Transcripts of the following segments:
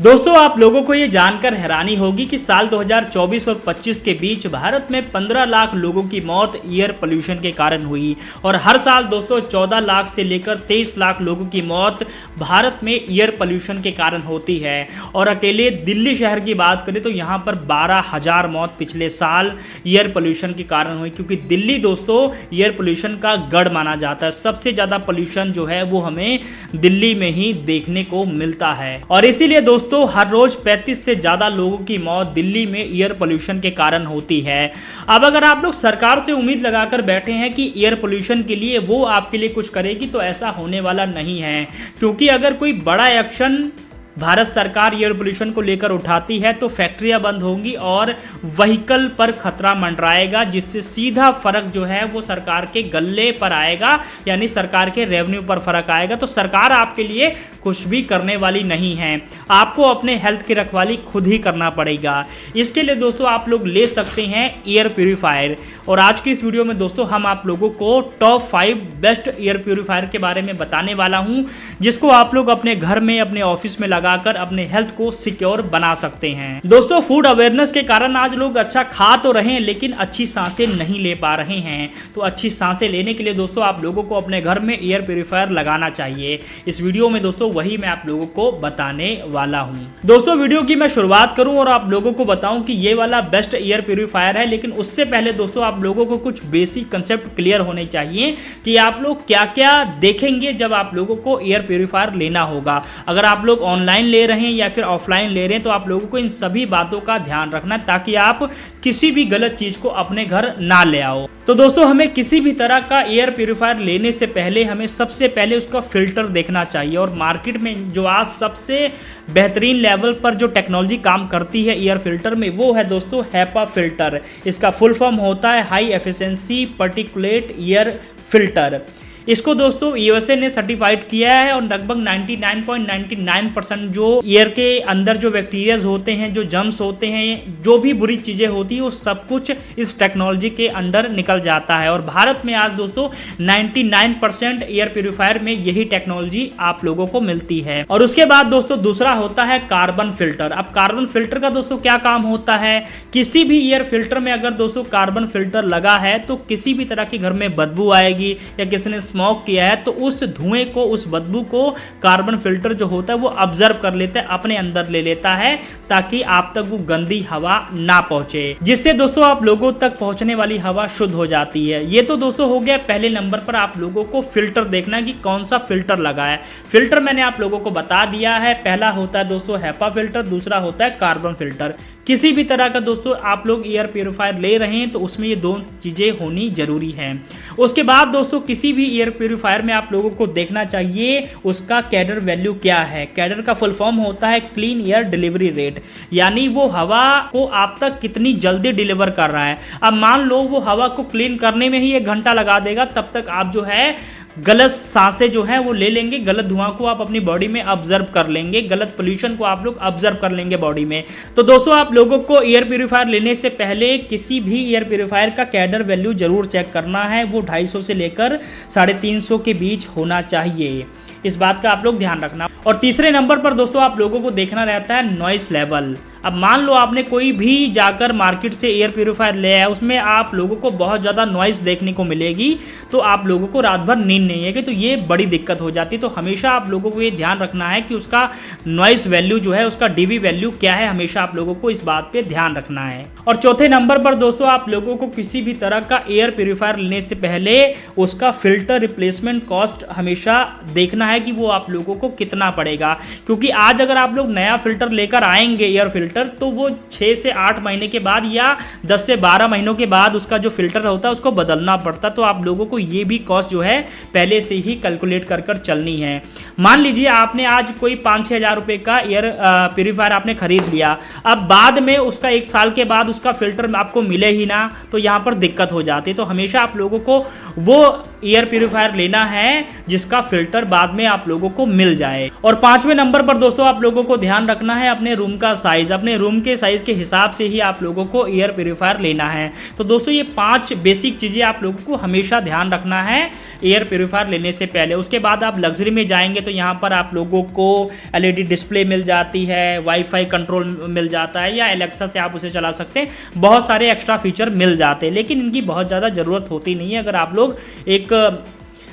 दोस्तों आप लोगों को ये जानकर हैरानी होगी कि साल 2024 और 25 के बीच भारत में 15 लाख लोगों की मौत एयर पोल्यूशन के कारण हुई और हर साल दोस्तों 14 लाख से लेकर 23 लाख लोगों की मौत भारत में एयर पोल्यूशन के कारण होती है। और अकेले दिल्ली शहर की बात करें तो यहाँ पर 12,000 मौत पिछले साल एयर पोल्यूशन के कारण हुई, क्योंकि दिल्ली दोस्तों एयर पोल्यूशन का गढ़ माना जाता है। सबसे ज़्यादा पोल्यूशन जो है वो हमें दिल्ली में ही देखने को मिलता है और इसीलिए दोस्तों हर रोज 35 से ज्यादा लोगों की मौत दिल्ली में एयर पोल्यूशन के कारण होती है। अब अगर आप लोग सरकार से उम्मीद लगाकर बैठे हैं कि एयर पोल्यूशन के लिए वो आपके लिए कुछ करेगी, तो ऐसा होने वाला नहीं है, क्योंकि अगर कोई बड़ा एक्शन भारत सरकार एयर पोल्यूशन को लेकर उठाती है तो फैक्ट्रियां बंद होंगी और व्हीकल पर खतरा मंडराएगा, जिससे सीधा फर्क जो है वो सरकार के गल्ले पर आएगा, यानी सरकार के रेवेन्यू पर फर्क आएगा। तो सरकार आपके लिए कुछ भी करने वाली नहीं है, आपको अपने हेल्थ की रखवाली खुद ही करना पड़ेगा। इसके लिए दोस्तों आप लोग ले सकते हैं एयर प्यूरीफायर, और आज की इस वीडियो में दोस्तों हम आप लोगों को टॉप 5 बेस्ट एयर प्यूरीफायर के बारे में बताने वाला हूं, जिसको आप लोग अपने घर में अपने ऑफिस में लगाकर अपने हेल्थ को सिक्योर बना सकते हैं। दोस्तों फूड अवेयरनेस के कारण आज लोग अच्छा खा तो रहे हैं लेकिन अच्छी सांसें नहीं ले पा रहे हैं। तो अच्छी सांसें लेने के लिए दोस्तों आप लोगों को अपने घर में एयर प्यूरीफायर लगाना चाहिए। इस वीडियो में दोस्तों वही मैं आप लोगों को बताने वाला हूं। दोस्तों वीडियो की मैं शुरुआत करूं और आप लोगों को बताऊं कि ये वाला बेस्ट एयर प्यूरीफायर है, लेकिन उससे पहले दोस्तों आप लोगों को कुछ बेसिक कंसेप्ट क्लियर होने चाहिए कि आप लोग क्या क्या देखेंगे जब आप लोगों को एयर प्यूरीफायर लेना होगा। अगर आप लोग ऑनलाइन ले रहे हैं या फिर ऑफलाइन ले रहे हैं तो आप लोगों को इन सभी बातों का ध्यान रखना है, ताकि आप किसी भी गलत चीज को अपने घर ना ले आओ। तो दोस्तों हमें किसी भी तरह का एयर प्यूरीफायर लेने से पहले हमें सबसे पहले उसका फिल्टर देखना चाहिए, और मार्केट में जो आज सबसे बेहतरीन लेवल पर जो टेक्नोलॉजी काम करती है एयर फिल्टर में, वो है दोस्तों हैपा फिल्टर। इसका फुल फॉर्म होता है high efficiency particulate air filter. इसको दोस्तों यूएसए ने सर्टिफाइड किया है और लगभग 99.99% जो एयर के अंदर जो बैक्टीरियाज होते हैं, जो जर्म्स होते हैं, जो भी बुरी चीजें होती है, वो सब कुछ इस टेक्नोलॉजी के अंदर निकल जाता है। और भारत में आज दोस्तों 99% एयर प्यूरीफायर में यही टेक्नोलॉजी आप लोगों को मिलती है। और उसके बाद दोस्तों दूसरा होता है कार्बन फिल्टर। अब कार्बन फिल्टर का दोस्तों क्या काम होता है, किसी भी एयर फिल्टर में अगर दोस्तों कार्बन फिल्टर लगा है तो किसी भी तरह के घर में बदबू आएगी या किसी ने स्मोक किया है तो उस धुएं को, उस बदबू को कार्बन फिल्टर जो होता है वो ऑब्जर्व कर लेता है, अपने अंदर ले लेता है, ताकि आप तक वो गंदी हवा ना पहुंचे, जिससे दोस्तों आप लोगों तक पहुंचने वाली हवा शुद्ध हो जाती है। ये तो दोस्तों हो गया पहले नंबर पर आप लोगों को फिल्टर देखना कि कौन सा फिल्टर लगा है। फिल्टर मैंने आप लोगों को बता दिया है, पहला होता है दोस्तों हैपा फिल्टर, दूसरा होता है कार्बन फिल्टर। किसी भी तरह का दोस्तों आप लोग एयर प्यूरीफायर ले रहे हैं तो उसमें ये दो चीजें होनी जरूरी हैं। उसके बाद दोस्तों किसी भी एयर प्यूरीफायर में आप लोगों को देखना चाहिए उसका कैडर वैल्यू क्या है। कैडर का फुल फॉर्म होता है क्लीन एयर डिलीवरी रेट, यानी वो हवा को आप तक कितनी जल्दी डिलीवर कर रहा है। अब मान लो वो हवा को क्लीन करने में ही 1 घंटा लगा देगा, तब तक आप जो है गलत सांसें जो है वो ले लेंगे, गलत धुआं को आप अपनी बॉडी में ऑब्जर्व कर लेंगे, गलत पोल्यूशन को आप लोग ऑब्जर्व कर लेंगे बॉडी में। तो दोस्तों आप लोगों को एयर प्यूरीफायर लेने से पहले किसी भी एयर प्यूरीफायर का कैडर वैल्यू जरूर चेक करना है। वो 250 से लेकर 350 के बीच होना चाहिए, इस बात का आप लोग ध्यान रखना। और तीसरे नंबर पर दोस्तों आप लोगों को देखना रहता है नॉइस लेवल। अब मान लो आपने कोई भी जाकर मार्केट से एयर प्यूरीफायर ले आया, उसमें आप लोगों को बहुत ज़्यादा नॉइस देखने को मिलेगी, तो आप लोगों को रात भर नींद नहीं है कि, तो ये बड़ी दिक्कत हो जाती है। तो हमेशा आप लोगों को ये ध्यान रखना है कि उसका नॉइस वैल्यू जो है, उसका डीबी वैल्यू क्या है, हमेशा आप लोगों को इस बात पे ध्यान रखना है। और चौथे नंबर पर दोस्तों आप लोगों को किसी भी तरह का एयर प्यूरीफायर लेने से पहले उसका फिल्टर रिप्लेसमेंट कॉस्ट हमेशा देखना है कि वो आप लोगों को कितना पड़ेगा, क्योंकि आज अगर आप लोग नया फिल्टर लेकर आएंगे एयर फिल्टर, तो वो 6 से 8 महीने के बाद या 10 से 12 महीनों के बाद उसका जो फिल्टर होता है उसको बदलना पड़ता। तो आप लोगों को ये भी कॉस्ट जो है पहले से ही कैलकुलेट कर चलनी है। मान लीजिए आपने आज कोई 5-6 हज़ार रुपए का एयर प्यूरीफायर आपने खरीद लिया, अब बाद में उसका 1 साल के बाद उसका फिल्टर आपको मिले ही ना, तो यहाँ पर दिक्कत हो जाती है। तो हमेशा आप लोगों को वो एयर प्यूरिफायर लेना है जिसका फिल्टर बाद में आप लोगों को मिल जाए। और 5वें नंबर पर दोस्तों आप लोगों को ध्यान रखना है अपने रूम का साइज। अपने रूम के साइज के हिसाब से ही आप लोगों को एयर प्यूरिफायर लेना है। तो दोस्तों ये 5 बेसिक चीजें आप लोगों को हमेशा ध्यान रखना है एयर प्यूरिफायर लेने से पहले। उसके बाद आप लग्जरी में जाएंगे तो यहाँ पर आप लोगों को LED डिस्प्ले मिल जाती है, वाईफाई कंट्रोल मिल जाता है, या एलेक्सा से आप उसे चला सकते हैं। बहुत सारे एक्स्ट्रा फीचर मिल जाते हैं, लेकिन इनकी बहुत ज़्यादा ज़रूरत होती नहीं है अगर आप लोग एक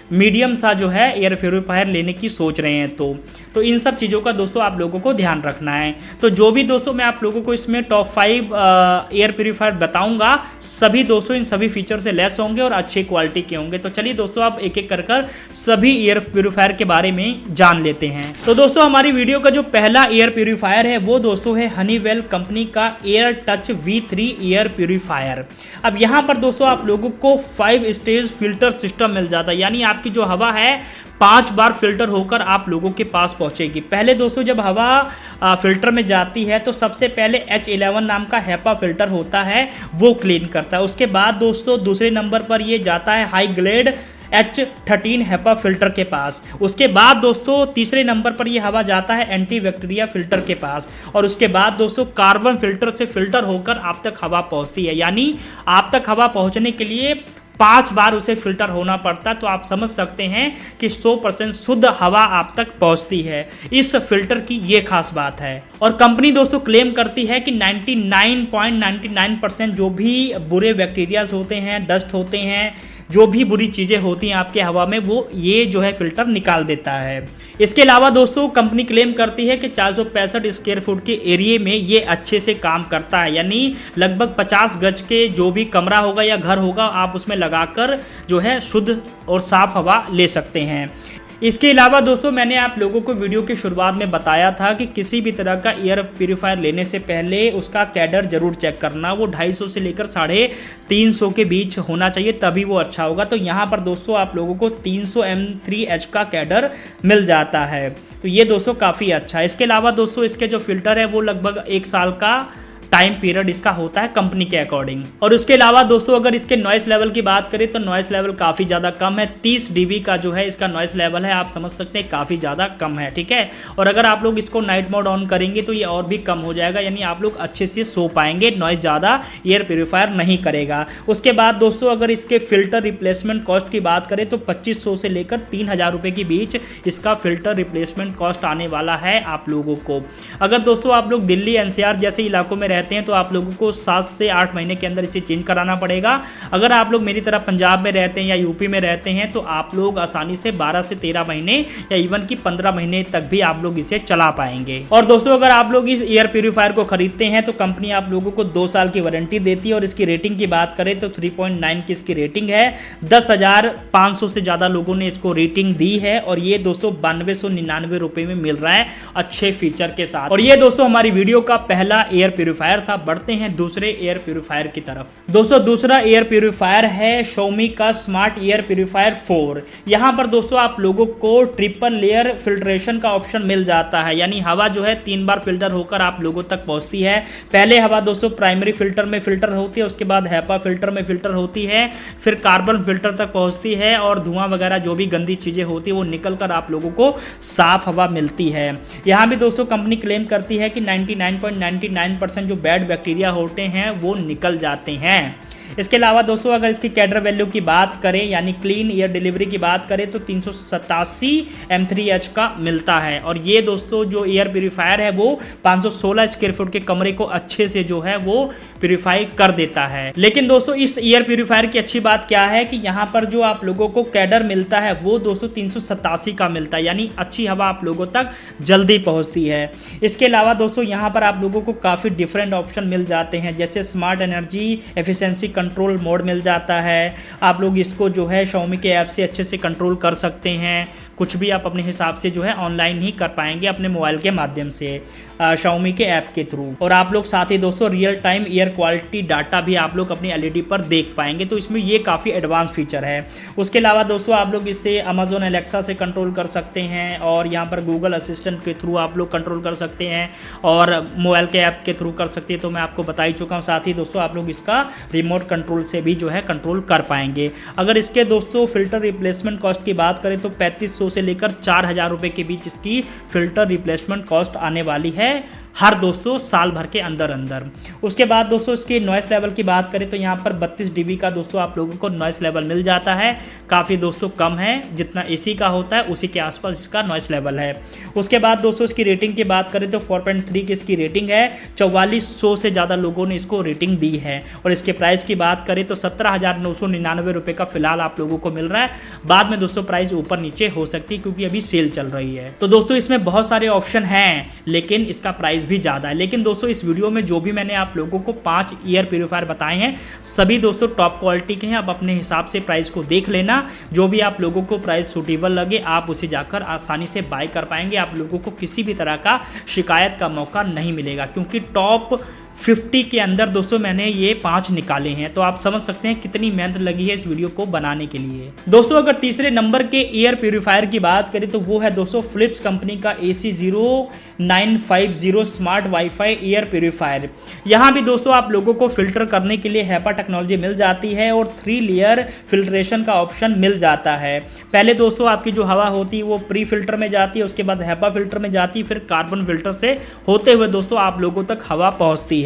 मीडियम सा जो है एयर प्यूरिफायर लेने की सोच रहे हैं तो इन सब चीज़ों का दोस्तों आप लोगों को ध्यान रखना है। तो जो भी दोस्तों मैं आप लोगों को इसमें टॉप 5 एयर प्यूरिफायर बताऊंगा, सभी दोस्तों इन सभी फीचर से लेस होंगे और अच्छी क्वालिटी के होंगे। तो चलिए दोस्तों आप एक एक कर सभी एयर प्यूरिफायर के बारे में जान लेते हैं। तो दोस्तों हमारी वीडियो का जो पहला एयर प्यूरिफायर है वो दोस्तों है हनीवेल कंपनी का air touch V3 air purifier. अब यहाँ पर दोस्तों आप लोगों को 5 स्टेज फिल्टर सिस्टम मिल जाता है, यानी आपकी जो हवा है 5 बार फिल्टर होकर आप लोगों के पास पहुंचेगी। पहले दोस्तों जब हवा फिल्टर में जाती है तो सबसे पहले H11 नाम का HEPA फिल्टर होता है, वो क्लीन करता है। उसके बाद दोस्तों दूसरे नंबर पर ये जाता है high grade H13 HEPA filter के पास। उसके बाद दोस्तों तीसरे नंबर पर यह हवा जाता है एंटी बैक्टीरिया फिल्टर के पास। और उसके बाद दोस्तों कार्बन फिल्टर से फिल्टर होकर आप तक हवा पहुंचती है, यानी आप तक हवा पहुंचने के लिए 5 बार उसे फिल्टर होना पड़ता है। तो आप समझ सकते हैं कि 100% शुद्ध हवा आप तक पहुंचती है। इस फिल्टर की ये खास बात है। और कंपनी दोस्तों क्लेम करती है कि 99.99% जो भी बुरे बैक्टीरियाज होते हैं, डस्ट होते हैं, जो भी बुरी चीज़ें होती हैं आपके हवा में, वो ये जो है फिल्टर निकाल देता है। इसके अलावा दोस्तों कंपनी क्लेम करती है कि 465 स्क्वायर फुट के एरिया में ये अच्छे से काम करता है, यानी लगभग 50 गज के जो भी कमरा होगा या घर होगा आप उसमें लगाकर जो है शुद्ध और साफ हवा ले सकते हैं। इसके अलावा दोस्तों मैंने आप लोगों को वीडियो की शुरुआत में बताया था कि किसी भी तरह का एयर प्यूरिफायर लेने से पहले उसका कैडर जरूर चेक करना। वो 250 से लेकर 350 के बीच होना चाहिए, तभी वो अच्छा होगा। तो यहाँ पर दोस्तों आप लोगों को 300 M3H का कैडर मिल जाता है, तो ये दोस्तों काफ़ी अच्छा है। इसके अलावा दोस्तों इसके जो फिल्टर है वो लगभग 1 साल का टाइम पीरियड इसका होता है कंपनी के अकॉर्डिंग। और उसके अलावा दोस्तों अगर इसके नॉइस लेवल की बात करें तो नॉइस लेवल काफ़ी ज़्यादा कम है। 30 dB का जो है इसका नॉइस लेवल है, आप समझ सकते हैं काफ़ी ज़्यादा कम है, ठीक है। और अगर आप लोग इसको नाइट मोड ऑन करेंगे तो ये और भी कम हो जाएगा, यानी आप लोग अच्छे से सो पाएंगे, नॉइस ज़्यादा एयर प्यूरिफायर नहीं करेगा। उसके बाद दोस्तों अगर इसके फिल्टर रिप्लेसमेंट कॉस्ट की बात करें तो 2500 से लेकर 3000 रुपये के बीच इसका फिल्टर रिप्लेसमेंट कॉस्ट आने वाला है आप लोगों को। अगर दोस्तों आप लोग दिल्ली NCR जैसे इलाकों में रहते हैं तो आप लोगों को 7 से 8 महीने के अंदर इसे चेंज कराना पड़ेगा। अगर आप लोग मेरी तरह पंजाब में रहते हैं या यूपी में रहते हैं तो आप लोग आसानी से 12 से 13 महीने या इवन की 15 महीने तक भी आप लोग इसे चला पाएंगे। और दोस्तों अगर आप लोग इस एयर प्यूरिफायर को खरीदते हैं तो कंपनी आप लोगों को 2 साल की वारंटी देती है। और इसकी रेटिंग की बात करें तो 3.9 की इसकी रेटिंग है। 10,500 से ज़्यादा लोगों ने इसको रेटिंग दी है और ये दोस्तों 9299 रुपये में मिल रहा है अच्छे फीचर के साथ। और ये दोस्तों हमारी वीडियो का पहला एयर प्यूरिफायर था। बढ़ते हैं दूसरे एयर प्यूरिफायर की तरफ। दोस्तों दूसरा एयर प्यूरिफायर है Xiaomi का स्मार्ट एयर प्यूरिफायर 4। यहाँ पर दोस्तों आप लोगों को ट्रिपल लेयर फिल्ट्रेशन का ऑप्शन मिल जाता है, यानी हवा जो है 3 बार फिल्टर होकर आप लोगों तक पहुँचती है। पहले हवा दोस्तों प्राइमरी फिल्टर में फिल्टर होती है, उसके बाद HEPA फिल्टर में फिल्टर होती है, फिर कार्बन फिल्टर तक पहुँचती है और धुआं वगैरह जो भी गंदी चीज़ें होती है वो निकल कर आप लोगों को साफ हवा मिलती है। यहाँ भी दोस्तों कंपनी क्लेम करती है कि 99.99% जो बैड बैक्टीरिया होते हैं वो निकल जाते हैं। इसके अलावा दोस्तों अगर इसकी कैडर वैल्यू की बात करें यानी क्लीन एयर डिलीवरी की बात करें तो 387 M3H का मिलता है। और ये दोस्तों जो एयर प्यूरिफायर है वो 516 स्क्वायर फुट के कमरे को अच्छे से जो है वो प्यूरिफाई कर देता है। लेकिन दोस्तों इस एयर प्यूरिफायर की अच्छी बात क्या है कि यहाँ पर जो आप लोगों को कैडर मिलता है वो दोस्तों 387 का मिलता है, यानी अच्छी हवा आप लोगों तक जल्दी पहुँचती है। इसके अलावा दोस्तों यहाँ पर आप लोगों को काफ़ी डिफरेंट ऑप्शन मिल जाते हैं, जैसे smart energy efficiency control mode मिल जाता है। आप लोग इसको जो है Xiaomi के ऐप से अच्छे से कंट्रोल कर सकते हैं। कुछ भी आप अपने हिसाब से जो है ऑनलाइन ही कर पाएंगे अपने मोबाइल के माध्यम से Xiaomi के ऐप के थ्रू। और आप लोग साथ ही दोस्तों real time air quality data भी आप लोग अपनी LED पर देख पाएंगे, तो इसमें ये काफ़ी एडवांस फीचर है। उसके अलावा दोस्तों आप लोग इसे Amazon Alexa से कंट्रोल कर सकते हैं और यहाँ पर गूगल असिस्टेंट के थ्रू आप लोग कंट्रोल कर सकते हैं और मोबाइल के ऐप के थ्रू कर सकते हैं, तो मैं आपको बता ही चुका हूँ। साथ ही दोस्तों आप लोग इसका रिमोट कंट्रोल से भी जो है कंट्रोल कर पाएंगे। अगर इसके दोस्तों फिल्टर रिप्लेसमेंट कॉस्ट की बात करें तो 3500 से लेकर 4000 रुपये के बीच इसकी फिल्टर रिप्लेसमेंट कॉस्ट आने वाली है हर दोस्तों साल भर के अंदर अंदर। उसके बाद दोस्तों इसके नॉइस लेवल की बात करें तो यहाँ पर 32 dB का दोस्तों आप लोगों को नॉइस लेवल मिल जाता है, काफ़ी दोस्तों कम है, जितना AC का होता है उसी के आसपास इसका नॉइस लेवल है। उसके बाद दोस्तों इसकी रेटिंग की बात करें तो 4.3 की इसकी रेटिंग है, 4400 से ज़्यादा लोगों ने इसको रेटिंग दी है। और इसके प्राइस की बात करें तो 17,999 रुपये का फिलहाल आप लोगों को मिल रहा है। बाद में दोस्तों प्राइस ऊपर नीचे हो सकती है क्योंकि अभी सेल चल रही है। तो दोस्तों इसमें बहुत सारे ऑप्शन हैं लेकिन इसका प्राइस भी ज़्यादा है। लेकिन दोस्तों इस वीडियो में जो भी मैंने आप लोगों को 5 ईयर प्यूरीफायर बताए हैं सभी दोस्तों टॉप क्वालिटी के हैं। आप अपने हिसाब से प्राइस को देख लेना, जो भी आप लोगों को प्राइस सूटेबल लगे आप उसे जाकर आसानी से बाय कर पाएंगे। आप लोगों को किसी भी तरह का शिकायत का मौका नहीं मिलेगा क्योंकि टॉप 50 के अंदर दोस्तों मैंने ये 5 निकाले हैं, तो आप समझ सकते हैं कितनी मेहनत लगी है इस वीडियो को बनाने के लिए। दोस्तों अगर तीसरे नंबर के एयर प्यूरीफायर की बात करें तो वो है दोस्तों फिलिप्स कंपनी का AC0950 smart wifi air purifier. यहाँ भी दोस्तों आप लोगों को फिल्टर करने के लिए HEPA टेक्नोलॉजी मिल जाती है और 3 लेयर फिल्ट्रेशन का ऑप्शन मिल जाता है। पहले दोस्तों आपकी जो हवा होती है वो प्री फिल्टर में जाती है, उसके बाद HEPA फिल्टर में जाती है, फिर कार्बन फिल्टर से होते हुए दोस्तों आप लोगों तक हवा पहुँचती है।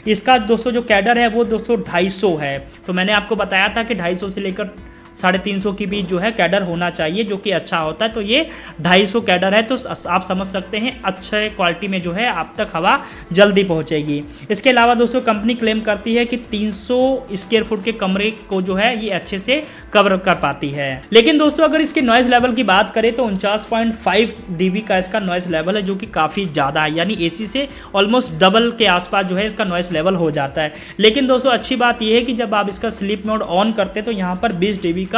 इसका दोस्तों जो कैडर है वो दोस्तों 250 है, तो मैंने आपको बताया था कि 250 से लेकर 350 के बीच जो है कैडर होना चाहिए जो कि अच्छा होता है, तो ये 250 कैडर है, तो आप समझ सकते हैं अच्छे क्वालिटी में जो है आप तक हवा जल्दी पहुंचेगी। इसके अलावा दोस्तों कंपनी क्लेम करती है कि 300 स्क्वायर फुट के कमरे को जो है ये अच्छे से कवर कर पाती है। लेकिन दोस्तों अगर इसके नॉइज लेवल की बात करें तो 49.5 dB का इसका नॉइज लेवल है जो कि काफ़ी ज़्यादा है, यानी AC से ऑलमोस्ट डबल के आसपास जो है इसका नॉइज लेवल हो जाता है। लेकिन दोस्तों अच्छी बात यह है कि जब आप इसका स्लीप मोड ऑन करते हैं तो यहाँ पर 20 dB का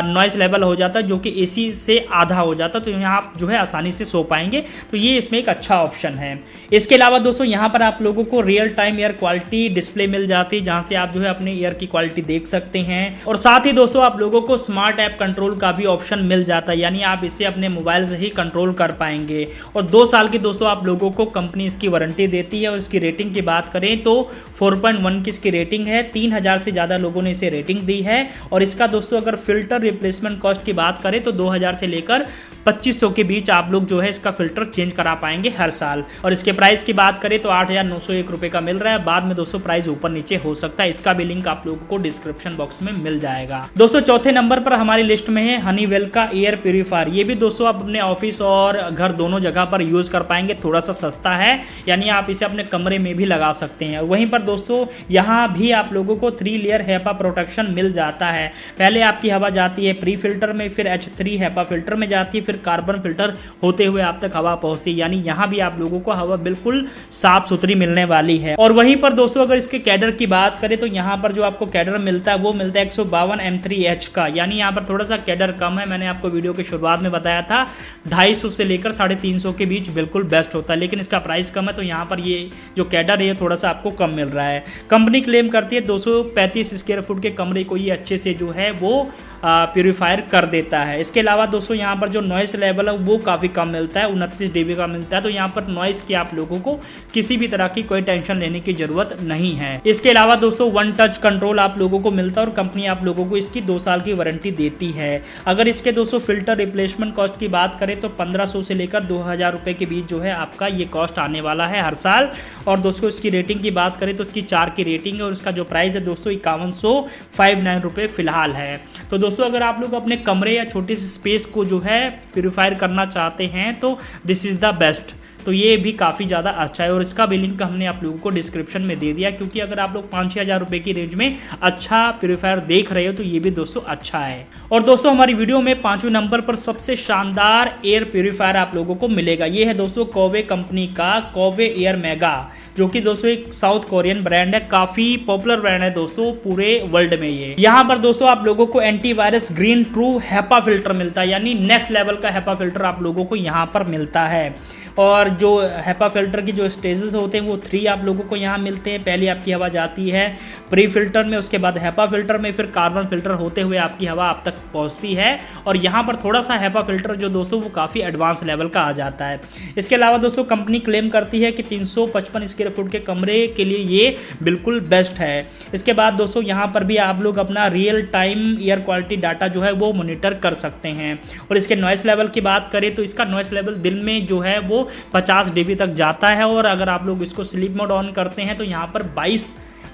नॉइज लेवल हो जाता है जो कि AC से आधा हो जाता है, तो यहाँ आप जो है आसानी से सो पाएंगे, तो ये इसमें एक अच्छा ऑप्शन है। इसके अलावा दोस्तों यहाँ पर आप लोगों को real time air quality display मिल जाती है जहाँ से आप जो है अपने एयर की क्वालिटी देख सकते हैं। और साथ ही दोस्तों आप लोगों को स्मार्ट ऐप कंट्रोल का भी ऑप्शन मिल जाता है, यानी आप इसे अपने मोबाइल से ही कंट्रोल कर पाएंगे। और 2 साल की दोस्तों आप लोगों को कंपनी इसकी वारंटी देती है। और इसकी रेटिंग की बात करें तो 4.1 की इसकी रेटिंग है, 3000 से ज़्यादा लोगों ने इसे रेटिंग दी है। और इसका दोस्तों अगर फिल्टर रिप्लेसमेंट कॉस्ट की बात करें तो 2000 से लेकर 2500 के बीच आप लोग जो है इसका फिल्टर चेंज करा पाएंगे हर साल। और इसके प्राइस की बात करें तो 8,901 रुपये का मिल रहा है। बाद में दोस्तों प्राइस ऊपर नीचे हो सकता है, इसका भी लिंक आप लोगों को डिस्क्रिप्शन बॉक्स में मिल जाएगा। दोस्तों चौथे नंबर पर हमारी लिस्ट में है हनीवेल का एयर प्यूरीफायर। ये भी दोस्तों आप अपने ऑफिस और घर दोनों जगह पर यूज कर पाएंगे, थोड़ा सा सस्ता है, यानी आप इसे अपने कमरे में भी लगा सकते हैं। वहीं पर दोस्तों यहाँ भी आप लोगों को 3 लेयर HEPA प्रोटेक्शन मिल जाता है। पहले आपकी हवा जाती है प्री फिल्टर में, फिर H3 HEPA फिल्टर में जाती है, फिर कार्बन फिल्टर होते हुए आप तक हवा पहुंचती है, यानी यहाँ भी आप लोगों को हवा बिल्कुल साफ सुथरी मिलने वाली है। और वहीं पर दोस्तों अगर इसके कैडर की बात करें तो यहाँ पर जो आपको कैडर मिलता है वो मिलता है 152 M3H का, यानी यहाँ पर थोड़ा सा कैडर कम है। मैंने आपको वीडियो के शुरुआत में बताया था 250 से लेकर 350 के बीच बिल्कुल बेस्ट होता है, लेकिन इसका प्राइस कम है, तो यहाँ पर ये जो कैडर है थोड़ा सा आपको कम मिल रहा है। कंपनी क्लेम करती है 235 स्क्वायर फुट के कमरे को ये अच्छे से जो है वो प्यूरीफायर कर देता है। इसके अलावा दोस्तों यहाँ पर जो नॉइस लेवल है वो काफ़ी कम मिलता है, 29 dB का मिलता है, तो यहाँ पर नॉइस की आप लोगों को किसी भी तरह की कोई टेंशन लेने की जरूरत नहीं है। इसके अलावा दोस्तों 1 टच कंट्रोल आप लोगों को मिलता है और कंपनी आप लोगों को इसकी 2 साल की वारंटी देती है। अगर इसके दोस्तों फिल्टर रिप्लेसमेंट कॉस्ट की बात करें तो 1500 से लेकर 2000 रुपये के बीच जो है आपका ये कॉस्ट आने वाला है हर साल। और दोस्तों इसकी रेटिंग की बात करें तो इसकी 4 की रेटिंग है और इसका जो प्राइस है दोस्तों 5159 रुपये फिलहाल है। तो दोस्तों अगर आप लोग अपने कमरे या छोटी सी स्पेस को जो है प्यूरीफायर करना चाहते हैं तो दिस इज़ द बेस्ट। तो ये भी काफ़ी ज़्यादा अच्छा है और इसका भी लिंक हमने आप लोगों को डिस्क्रिप्शन में दे दिया, क्योंकि अगर आप लोग 5-6 हज़ार रुपये की रेंज में अच्छा प्यूरीफायर देख रहे हो तो ये भी दोस्तों अच्छा है। और दोस्तों हमारी वीडियो में 5वें नंबर पर सबसे शानदार एयर प्यूरीफायर आप लोगों को मिलेगा। ये है दोस्तों कोवे कंपनी का कोवे एयर मेगा, जो कि दोस्तों एक साउथ कोरियन ब्रांड है, काफी पॉपुलर ब्रांड है दोस्तों पूरे वर्ल्ड में। ये यहाँ पर दोस्तों आप लोगों को antivirus green true HEPA filter मिलता है, यानी नेक्स्ट लेवल का हेपा फिल्टर आप लोगों को यहाँ पर मिलता है। और जो हेपा फिल्टर की जो स्टेजेस होते हैं वो 3 आप लोगों को यहाँ मिलते हैं। पहले आपकी हवा जाती है प्री फिल्टर में, उसके बाद हेपा फिल्टर में, फिर कार्बन फिल्टर होते हुए आपकी हवा आप तक पहुँचती है। और यहाँ पर थोड़ा सा हेपा फिल्टर जो दोस्तों वो काफ़ी एडवांस लेवल का आ जाता है। इसके अलावा दोस्तों कंपनी क्लेम करती है कि 355 स्क्वायर फुट के कमरे के लिए ये बिल्कुल बेस्ट है। इसके बाद दोस्तों यहाँ पर भी आप लोग अपना real time air quality data जो है वो मॉनिटर कर सकते हैं। और इसके नॉइस लेवल की बात करें तो इसका नॉइस लेवल दिन में जो है वो 50 dB तक जाता है, और अगर आप लोग इसको स्लीप मोड ऑन करते हैं तो यहाँ पर 22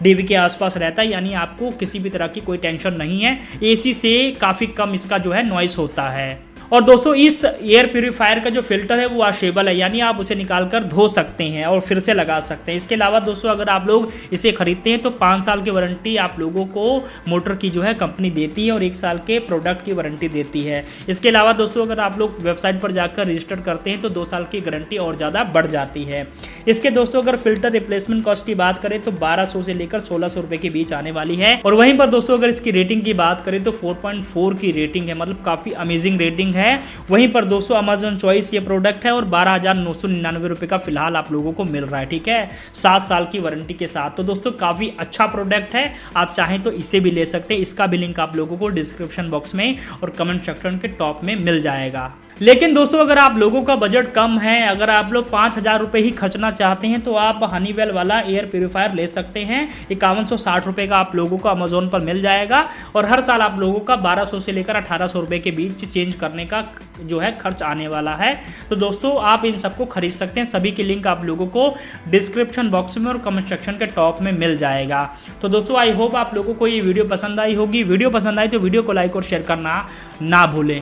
dB के आसपास रहता है, यानी आपको किसी भी तरह की कोई टेंशन नहीं है। एसी से काफ़ी कम इसका जो है नॉइस होता है। और दोस्तों इस एयर प्यूरीफायर का जो फिल्टर है वो वॉशेबल है, यानी आप उसे निकाल कर धो सकते हैं और फिर से लगा सकते हैं। इसके अलावा दोस्तों अगर आप लोग इसे खरीदते हैं तो 5 साल की वारंटी आप लोगों को मोटर की जो है कंपनी देती है और 1 साल के प्रोडक्ट की वारंटी देती है। इसके अलावा दोस्तों अगर आप लोग वेबसाइट पर जाकर रजिस्टर करते हैं तो 2 साल की गारंटी और ज़्यादा बढ़ जाती है। इसके दोस्तों अगर फिल्टर रिप्लेसमेंट कॉस्ट की बात करें तो 1200 से लेकर 1600 रुपये के बीच आने वाली है। और वहीं पर दोस्तों अगर इसकी रेटिंग की बात करें तो 4.4 की रेटिंग है, मतलब काफ़ी अमेजिंग रेटिंग है। वहीं पर दोस्तों अमेजॉन चॉइस ये प्रोडक्ट है और 12,999 रुपये का फिलहाल आप लोगों को मिल रहा है, ठीक है, 7 साल की वारंटी के साथ। तो दोस्तों काफ़ी अच्छा प्रोडक्ट है, आप चाहें तो इसे भी ले सकते हैं। इसका भी लिंक आप लोगों को डिस्क्रिप्शन बॉक्स में और कमेंट सेक्शन के टॉप में मिल जाएगा। लेकिन दोस्तों अगर आप लोगों का बजट कम है, अगर आप लोग 5,000 रुपये ही खर्चना चाहते हैं तो आप हनीवेल वाला एयर प्यूरीफायर ले सकते हैं। 5160 रुपये का आप लोगों को अमेजोन पर मिल जाएगा और हर साल आप लोगों का 1200 से लेकर 1800 रुपये के बीच चेंज करने का जो है खर्च आने वाला है। तो दोस्तों आप इन सबको खरीद सकते हैं, सभी की लिंक आप लोगों को डिस्क्रिप्शन बॉक्स में और कमेंट सेक्शन के टॉप में मिल जाएगा। तो दोस्तों आई होप आप लोगों को ये वीडियो पसंद आई होगी। वीडियो पसंद आई तो वीडियो को लाइक और शेयर करना ना भूलें।